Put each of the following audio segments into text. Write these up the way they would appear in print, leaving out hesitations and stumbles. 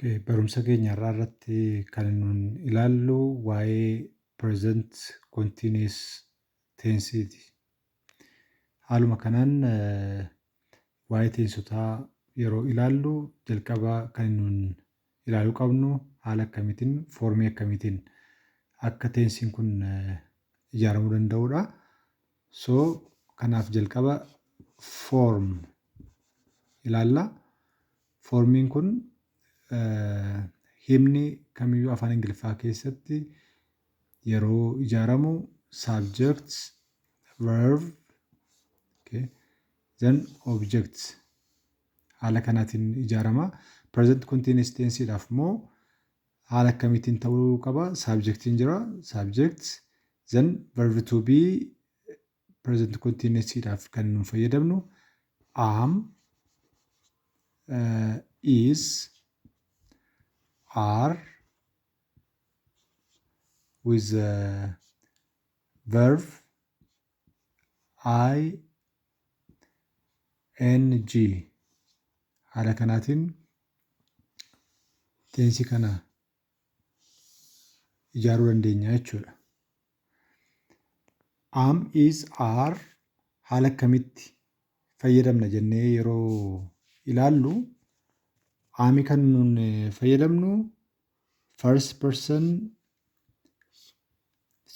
Barumsa keenya irraa irratti kan nuun ilaallu waa'ee present continuous tenseeti. Haaluma kanaan waa'ee teensotaa yeroo ilaallu jalqaba kan nuun ilaaluu qabnu haala akkamiitiin foormii akkamiitiin akka teensiin kun ijaaramuu danda'udha. So kanaaf jalqaba form ilaalla. Foormiin kun himni kamiyyuu afaan Ingiliffaa keessatti yeroo ijaaramu subject, verb, then object haala kanaatiin ijaarama. Present continuous tenseedhaaf immoo haala akkamiitiin ta'uu qaba? Subjectiin jira. Subject, then verb to be present continuousdhaaf kan nuun fayyadamnu am, is, are with verb I, ng haala kanaatiin teensii kana ijaaruu dandeenya jechuudha. Am, is, are haala akkamitti fayyadamna jennee yeroo ilaallu amii kan nuun fayyadamnu first person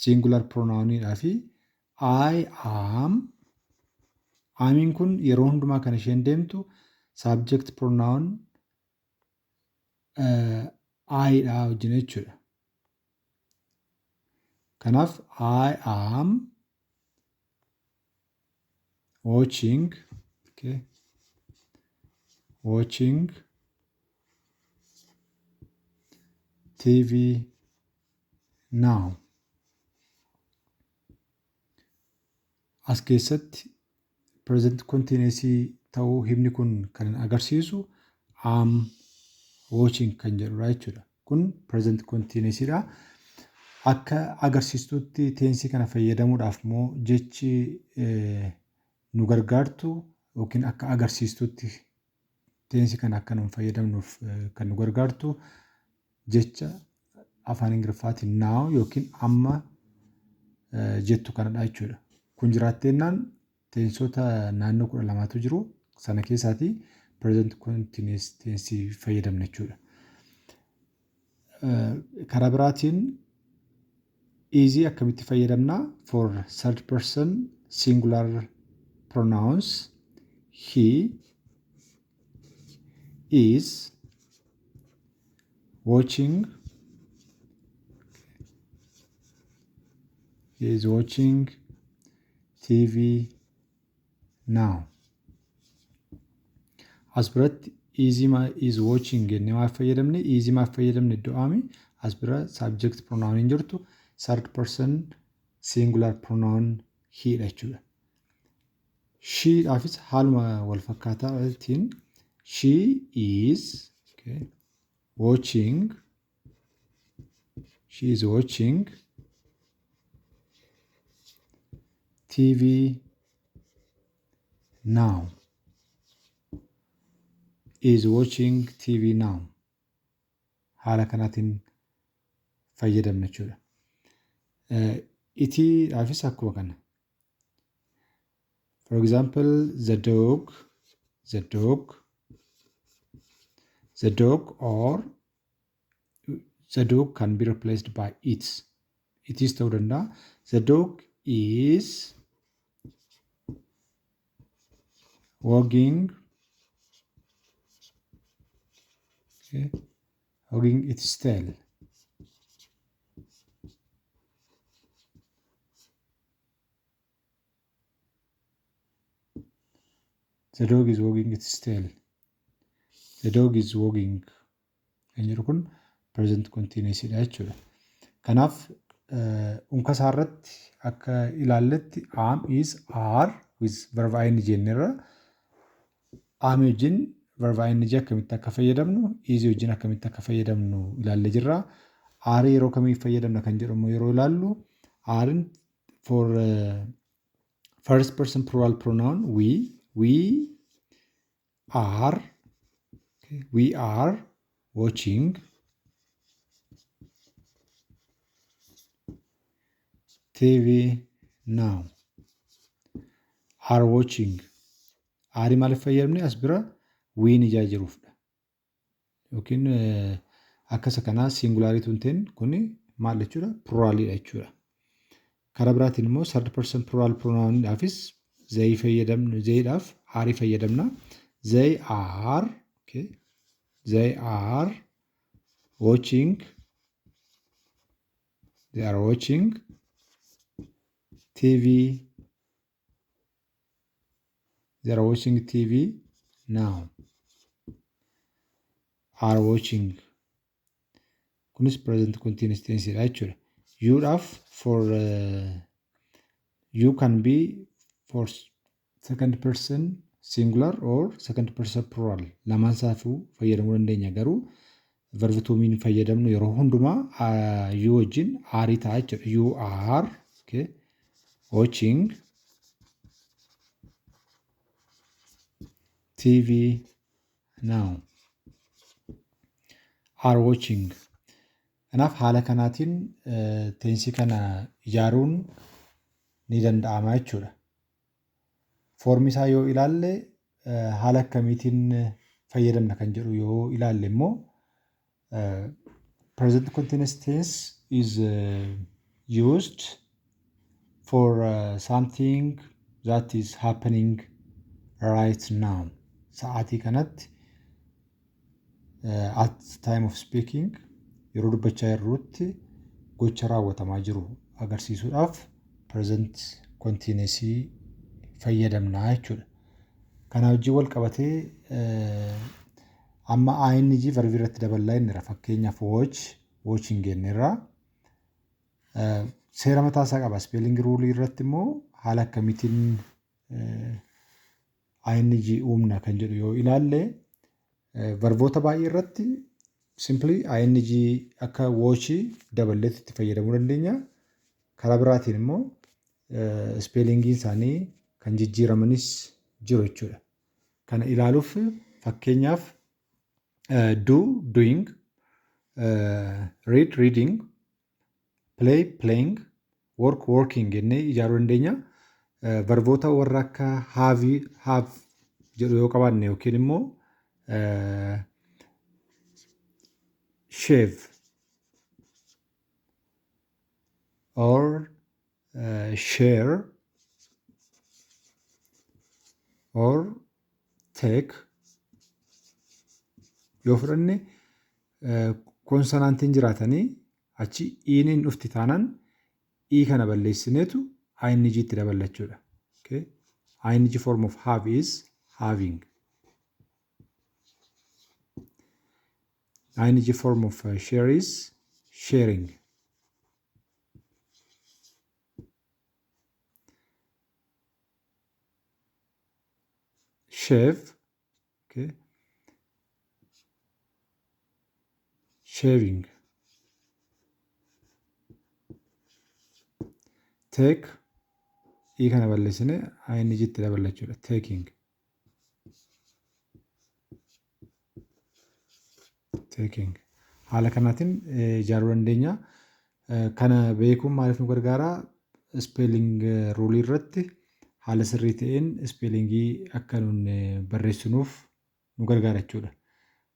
singular pronounidhaa fi I am. Amiin kun yeroo hundumaa kan isheen deemtu subject pronoun I'dhaa wajjin jechuudha. Kanaaf I am watching TV now. As keessatti present continuous ta'uu himni kun kan agarsiisu am watching kan jedhudha jechuudha. Kun present continuousdha. Akka agarsiistutti teensii kana fayyadamuudhaaf immoo jechi nu gargaartu yookiin akka agarsiistutti teensii kana akka nuun fayyadamnuuf kan nu gargaartu jecha afaan Ingiliffaatiin now yookiin amma jettu kanadha jechuudha. Kun jiraattennaan teensota naannoo 12tu jiru. Sana keessaatii present continuous tensii fayyadamna jechuudha. Karaa biraatiin easy akkamitti fayyadamna? For third person singular pronouns he is watching TV now. As biratti easy is watching jennee maal fayyadamne? Easy maal fayyadamne iddoo aami? As bira subject pronoun hin jirtu. Third person singular pronoun he dha jechuudha. She dhaafis haaluma wal fakkaataatiin she is watching TV now. Is watching TV now. Haala kanaatiin fayyadamna jechuudha. Itii dhaafis akkuma kana. For example, the dog or the dog can be replaced by it. It is ta'uu danda'a. The dog is wagging its tail. The dog is wagging its tail. The dog is wagging. Kan jedhu kun present continuous dha jechuudha. Kanaaf unka isaa irratti akka ilaalletti am, is, are with verb ing jenneerra. Am wajjin verb ing akkamitti akka fayyadamnu, is wajjin akkamitti akka fayyadamnu ilaallee jirra. Are yeroo kamiif fayyadamna kan jedhamu yeroo ilaallu are for first person plural pronoun we are watching TV now. Are watching. Are maaliif fayyadamne as bira wiin ijaa jiruufdha. Yookiin akka isa kanaa singulaariituun ta'in kuni maal jechuudha? Pluraaliidha jechuudha. Karaa biraatiin immoo third person plural pronounidhaafis they fayyadamna, they'dhaaf are fayyadamna. They are, okay, they are watching, they are watching TV, they are watching TV now. Are watching. Kunis present continuous tense dha jechuudha. You'dhaaf for you can be for second person singular or second person plural. Lamaan isaafuu fayyadamuu dandeenya garuu verb to mean fayyadamnu yeroo hundumaa you wajjin are ta'a jechuudha. You are, okay, watching TV now. Are watching. Kanaaf haala kanaatiin teensii kana ijaaruun ni danda'ama jechuudha. Foormi isaa yoo ilaalle haala akkamiitiin fayyadamna kan jedhu yoo ilaalle immoo present continuous tense is used for something that is happening right now. Sa'aatii kanatti at time of speaking yeroo dubbachaa jirrutti gocha raawwatamaa jiru agarsiisuudhaaf present continuous fayyadamna jechuudha. Kana wajjin wal qabatee amma ing verb irratti daballaa inni fakkeenyaaf watching jenneerra. Seera mataa isaa qaba. Spelling rule irratti immoo haala akkamiitiin ing uumna kan jedhu yoo ilaalle verboota baay'ee irratti simply ing akka watch daballeetti itti fayyadamuu dandeenya. Karaa biraatiin immoo spellingiin isaanii kan jijjiiramanis jiru jechuudha. Kana ilaaluuf fakkeenyaaf do doing, read reading, play playing, work working jennee ijaaruu dandeenya. Verboota warra akka have jedhu yoo qabaanne yookiin immoo shave or share or take yoo fudhanne konsonantiin jiraatanii achi iiniin dhufti taanaan ii kana balleessineetu ing itti daballachuudha. Okay? Ing form of have is having. Ing form of share is sharing. Shave, okay, shaving. Take, ii kana balleessine ing itti daballachuudha. Taking. Taking. Haala kanaatiin ijaaruu dandeenya. Kana beekuun maaliif nu gargaara? Spelling rule irratti haala sirrii ta'een spellingii akka nun barreessinuuf nu gargaara jechuudha.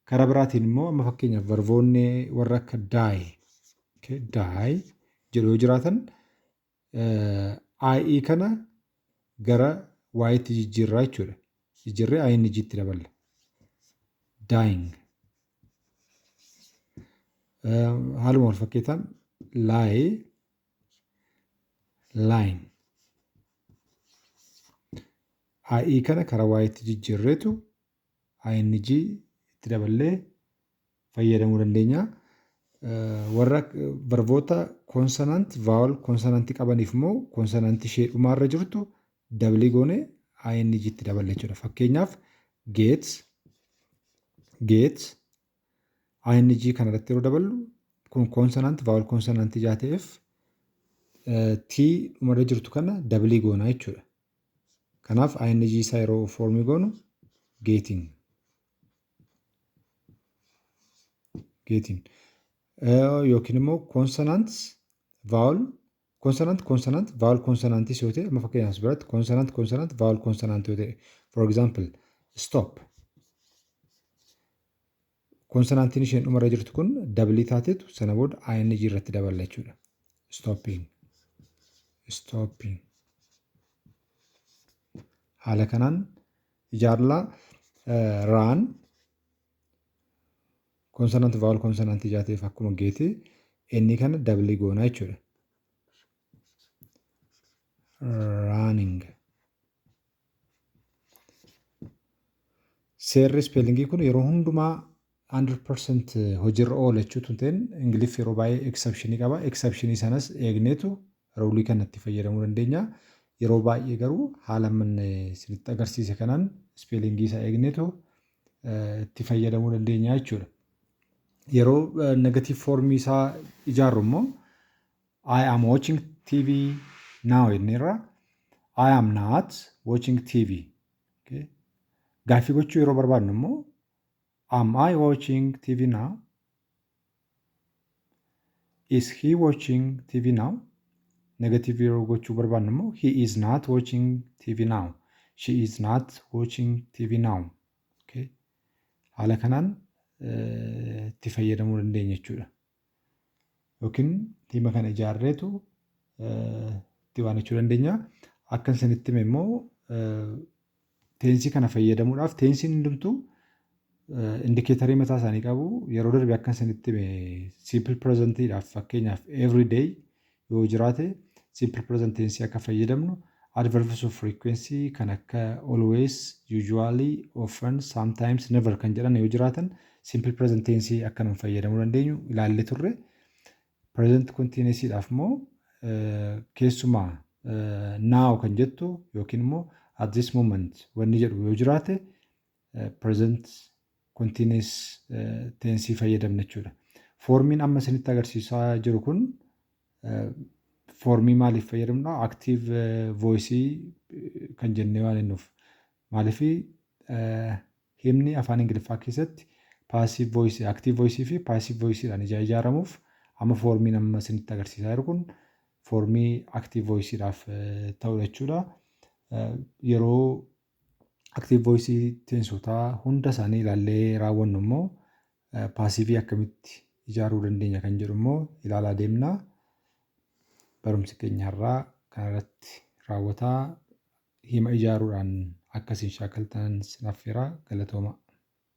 Karaa biraatiin immoo amma fakkeenyaaf verboonni warra akka die, okay, die jedhu yoo jiraatan ie kana gara y'itti jijjiirraa jechuudha. Jijjiirree ing itti daballa. Dying. Haaluma wal fakkeetaan lie, lying. ie kana karaa y'itti jijjiirreetu ing itti daballee fayyadamuu dandeenya. Warra verboota consonant vowel consonantii qabaniif immoo consonantii ishee dhumaarra jirtu dabalii goone ing itti daballa jechuudha. Fakkeenyaaf get ing kanarratti yeroo daballu kun consonant vowel consonantii ijaa ta'eef t dhumarra jirtu kana dabalii goona jechuudha. Kanaaf ing isaa yeroo foormii goonu getting. geetiin. Yookiin immoo consonants, vowel, consonant, vowel consonantis yoo ta'e, amma fakkeenyaaf biratti consonant, vowel consonant yoo ta'e, for example, stop. Consonantiin isheen dhumarra jirtu kun dabalii taateetu sana booda ing irratti daballa jechuudha. Stopping. Haala kanaan ijaarlaa raan consonant vowel consonant ijaateef akkuma geete inni kana dabalii goonaa jechuudha. Running. Seerri ispeelingii kun yeroo hundumaa 100% hojiirra oola jechuutu ta'een Ingiliff yeroo baay'ee exceptionii qaba. Exceptionii sanas eegneetu ruulii kanatti fayyadamuu dandeenya. Yeroo baay'ee garuu haala manne isinitti agarsiise kanaan ispeelingii isaa eegneetu itti fayyadamuu dandeenya jechuudha. Yeroo negative formii isaa ijaarru immoo I am watching TV now jenneerra. I am not watching TV. Okay. Gaaffii gochuu yeroo barbaadnu immoo am I watching TV now? Is he watching TV now? Negative yeroo gochuu barbaadnu immoo he is not watching TV now. She is not watching TV now. Okay. Haala kanaan itti fayyadamuu dandeenya jechuudha. Yookiin tiima kana ijaarreetu itti waan jechuu dandeenya. Akkan isinitti hime immoo teensii kana fayyadamuudhaaf teensiin hundumtuu indikeetarii mataa isaanii qabu. Yeroo darbe akkan isinitti hime simple presentiidhaaf fakkeenyaaf everyday yoo jiraate simple present tensii akka fayyadamnu adverbs of frequency kan akka always, usually, often, sometimes, never kan jedhan yoo jiraatan simple present tensii akka nun fayyadamuu dandeenyu ilaallee turre. Present continuouslyidhaaf immoo keessumaa now kan jettu yookiin immoo at this moment wanni jedhu yoo jiraate present continuous tensii fayyadamna jechuudha. Foormiin amma isinitti agarsiisaa jiru kun foormii maaliif fayyadamna? Active voice kan jennee waan jennuuf. Maaliif himni afaan Ingiliffaa keessatti passive voice, active voice fi passive voiceedhaan ijaaramuuf amma foormiin amma isinitti agarsiisaa jiru kun foormii active voiceedhaaf ta'udha jechuudha. Yeroo active voice teensotaa hunda isaanii ilaallee raawwannu immoo paasivii akkamitti ijaaruu dandeenya kan jedhu immoo ilaalaa deemna. Barumsi keenya har'aa kanarratti raawwataa hima ijaaruudhaan akkasiin shaakaltan sin affeera. Galatooma.